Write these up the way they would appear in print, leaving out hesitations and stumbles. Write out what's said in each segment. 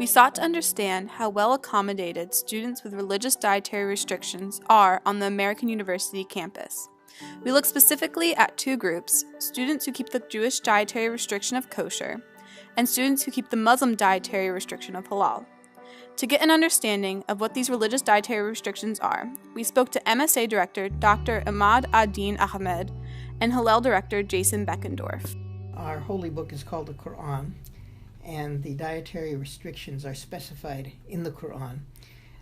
We sought to understand how well accommodated students with religious dietary restrictions are on the American University campus. We looked specifically at two groups: students who keep the Jewish dietary restriction of kosher, and students who keep the Muslim dietary restriction of halal. To get an understanding of what these religious dietary restrictions are, we spoke to MSA Director Dr. Ahmad Adin Ahmed and Hillel Director Jason Beckendorf. Our holy book is called the Quran, and the dietary restrictions are specified in the Quran,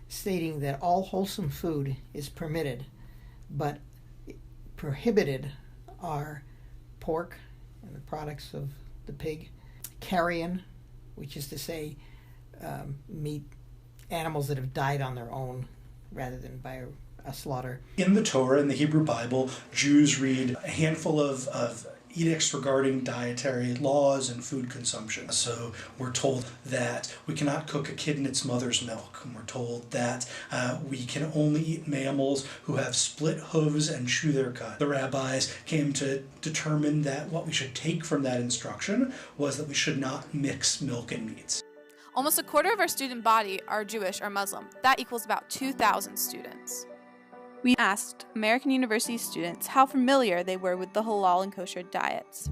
stating that all wholesome food is permitted, but prohibited are pork and the products of the pig, carrion, which is to say meat, animals that have died on their own rather than by a slaughter. In the Torah, in the Hebrew Bible, Jews read a handful of edicts regarding dietary laws and food consumption. So we're told that we cannot cook a kid in its mother's milk. And we're told that we can only eat mammals who have split hooves and chew their cud. The rabbis came to determine that what we should take from that instruction was that we should not mix milk and meats. Almost a quarter of our student body are Jewish or Muslim. That equals about 2,000 students. We asked American University students how familiar they were with the halal and kosher diets.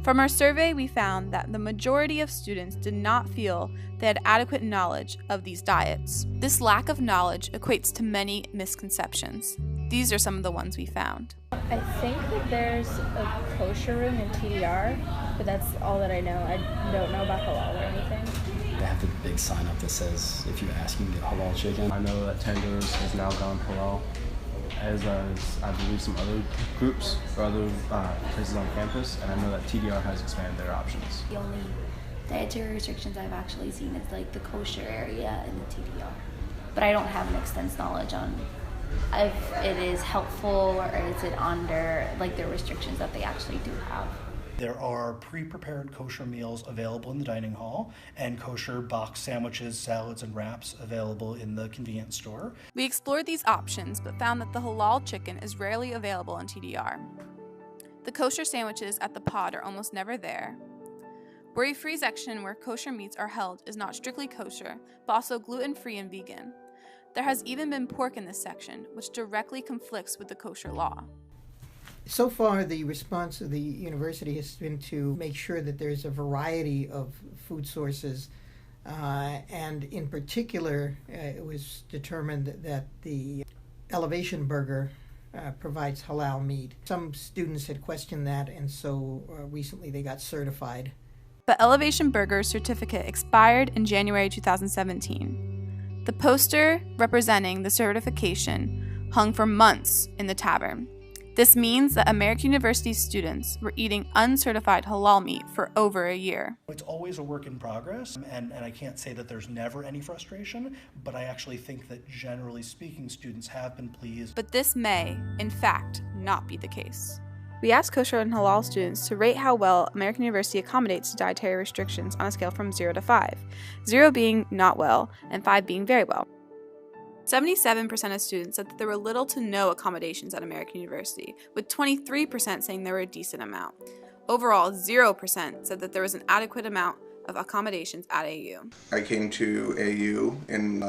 From our survey, we found that the majority of students did not feel they had adequate knowledge of these diets. This lack of knowledge equates to many misconceptions. These are some of the ones we found. I think that there's a kosher room in TDR, but that's all that I know. I don't know about halal or anything. They have the big sign up that says, if you ask, you can get halal chicken. I know that Tenders has now gone halal, as I believe some other groups or other places on campus, and I know that TDR has expanded their options. The only dietary restrictions I've actually seen is like the kosher area in the TDR. But I don't have an extensive knowledge on if it is helpful or is it under like the restrictions that they actually do have. There are pre-prepared kosher meals available in the dining hall and kosher box sandwiches, salads, and wraps available in the convenience store. We explored these options but found that the halal chicken is rarely available in TDR. The kosher sandwiches at the pod are almost never there. Worry-free section where kosher meats are held is not strictly kosher, but also gluten-free and vegan. There has even been pork in this section, which directly conflicts with the kosher law. So far, the response of the university has been to make sure that there's a variety of food sources, and in particular, it was determined that the Elevation Burger provides halal meat. Some students had questioned that, and so recently they got certified. The Elevation Burger certificate expired in January 2017. The poster representing the certification hung for months in the tavern. This means that American University students were eating uncertified halal meat for over a year. It's always a work in progress, and I can't say that there's never any frustration, but I actually think that generally speaking, students have been pleased. But this may, in fact, not be the case. We asked kosher and halal students to rate how well American University accommodates dietary restrictions on a scale from 0 to 5, 0 being not well and 5 being very well. 77% of students said that there were little to no accommodations at American University, with 23% saying there were a decent amount. Overall, 0% said that there was an adequate amount of accommodations at AU. I came to AU in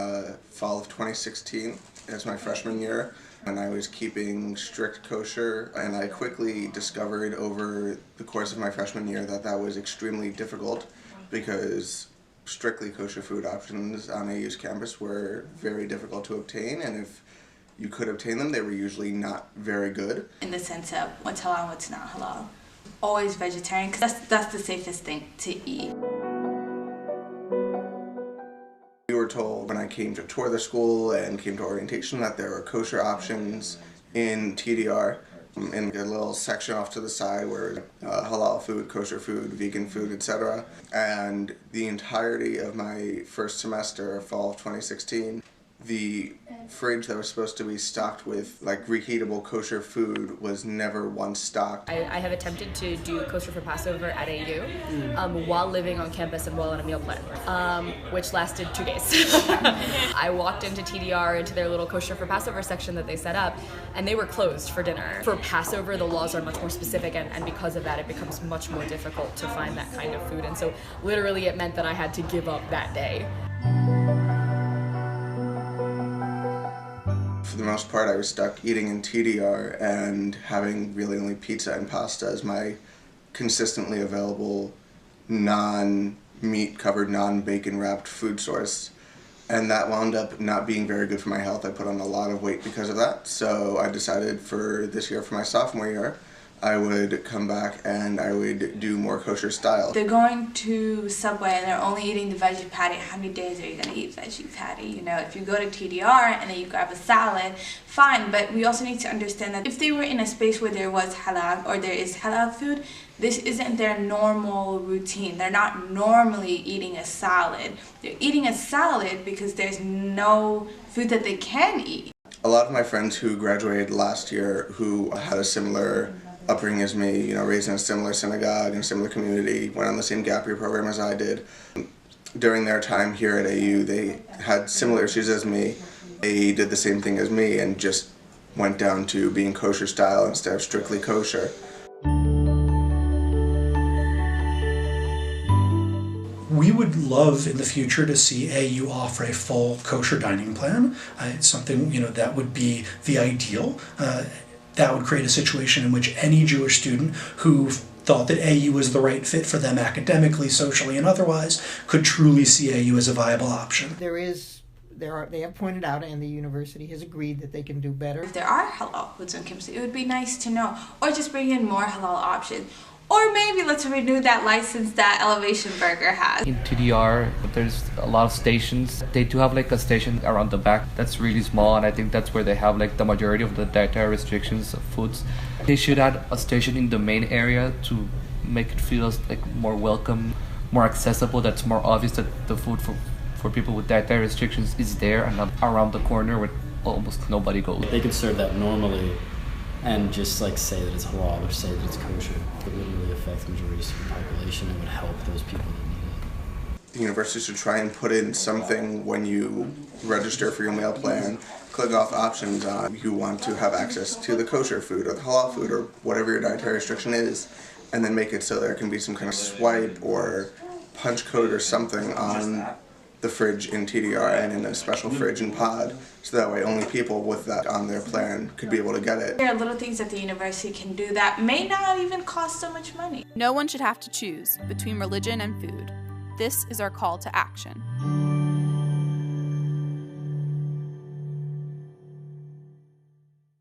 fall of 2016 as my freshman year, and I was keeping strict kosher, and I quickly discovered over the course of my freshman year that that was extremely difficult because strictly kosher food options on AU's campus were very difficult to obtain, and if you could obtain them, they were usually not very good. In the sense of what's halal and what's not halal. Always vegetarian, because that's the safest thing to eat. We were told when I came to tour the school and came to orientation that there were kosher options in TDR, in a little section off to the side where halal food, kosher food, vegan food, etc. And the entirety of my first semester, fall of 2016, The fridge that was supposed to be stocked with like reheatable kosher food was never once stocked. I have attempted to do kosher for Passover at AU while living on campus and while on a meal plan, which lasted 2 days. I walked into TDR, into their little kosher for Passover section that they set up, and they were closed for dinner. For Passover, the laws are much more specific, and because of that, it becomes much more difficult to find that kind of food. And so literally it meant that I had to give up that day. For the most part, I was stuck eating in TDR and having really only pizza and pasta as my consistently available non-meat covered, non-bacon wrapped food source. And that wound up not being very good for my health. I put on a lot of weight because of that. So I decided for this year, for my sophomore year, I would come back and I would do more kosher style. They're going to Subway and they're only eating the veggie patty. How many days are you going to eat veggie patty? You know, if you go to TDR and then you grab a salad, fine. But we also need to understand that if they were in a space where there was halal or there is halal food, this isn't their normal routine. They're not normally eating a salad. They're eating a salad because there's no food that they can eat. A lot of my friends who graduated last year who had a similar upbringing as me, you know, raised in a similar synagogue and a similar community, went on the same gap year program as I did. During their time here at AU, they had similar issues as me. They did the same thing as me and just went down to being kosher style instead of strictly kosher. We would love in the future to see AU offer a full kosher dining plan. It's something, you know, that would be the ideal. That would create a situation in which any Jewish student who thought that AU was the right fit for them academically, socially, and otherwise could truly see AU as a viable option. They have pointed out, and the university has agreed that they can do better. If there are halal foods on campus, it would be nice to know, or just bring in more halal options. Or maybe let's renew that license that Elevation Burger has. In TDR, there's a lot of stations. They do have like a station around the back that's really small, and I think that's where they have like the majority of the dietary restrictions of foods. They should add a station in the main area to make it feel like more welcome, more accessible. That's more obvious that the food for people with dietary restrictions is there and not around the corner where almost nobody goes. They could serve that normally and just like say that it's halal or say that it's kosher. It wouldn't really affect the majority of the population. It would help those people that need it. The university should try and put in something when you register for your meal plan. Click off options on you want to have access to the kosher food or the halal food or whatever your dietary restriction is, and then make it so there can be some kind of swipe or punch code or something on the fridge in TDR and in a special fridge in pod, so that way only people with that on their plan could be able to get it. There are little things that the university can do that may not even cost so much money. No one should have to choose between religion and food. This is our call to action.